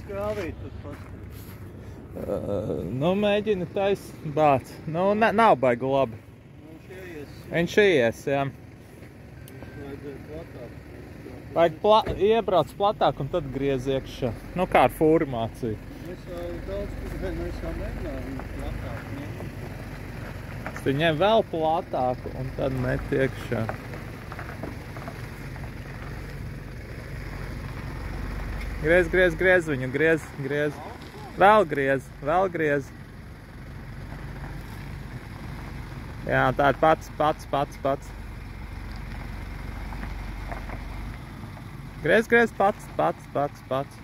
Grāvīt tad paskatīt. Nu, mēģina bāc. Nu, nav baigi labi. Viņš ies, jā. Vajag iebrauc platāk un tad griez iekšā. Nu, kā ar fūri mācīju. Mēs jau daudz mēģinājām platāk. Tu ņem vēl platāku un tad met iekšā. Griez viņu, griez. Vēl griez. Jā, tā ir pats. Griez, pats.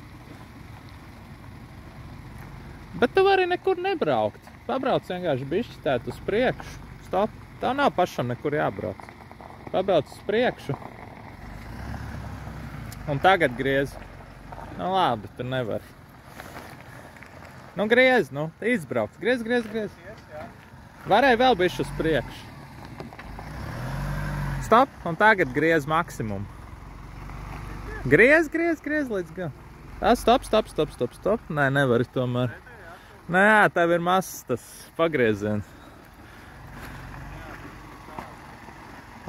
Bet tu vari nekur nebraukt. Pabrauc vienkārši bišķitēt uz priekšu. Stop. Tā nav pašam nekur jābrauc. Pabrauc uz priekšu. Un tagad griez. Nu labi, tu nevari. Nu griez, nu, izbrauc. Griez. Varēja vēl bišķi uz priekšu. Stop, un tagad griez maksimumu. Griez līdz galam. Stop. Nē, nevari tomēr. Nē, tev ir mazs tas pagrieziens.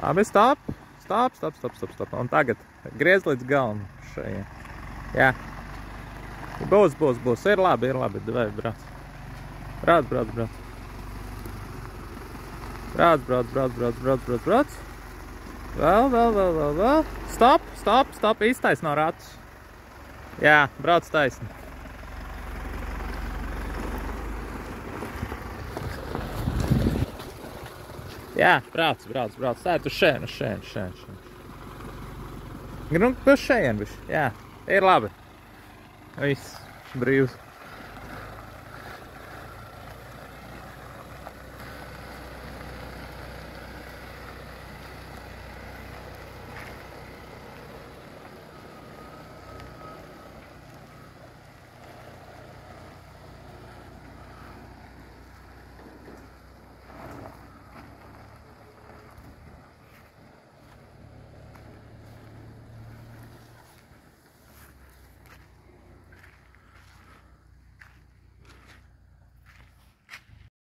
Labi, stop. Un tagad griez līdz galam šajā. Jā. Būs. Ir labi. Vai brauc. Brauc. Vēl. Stop. Iztaisno ratus. Jā, brauc taisni. Jā, brauc. Tā ir tu šeit. Nu, tu šeit, viss. Jā, ir labi. Viss, brīvs.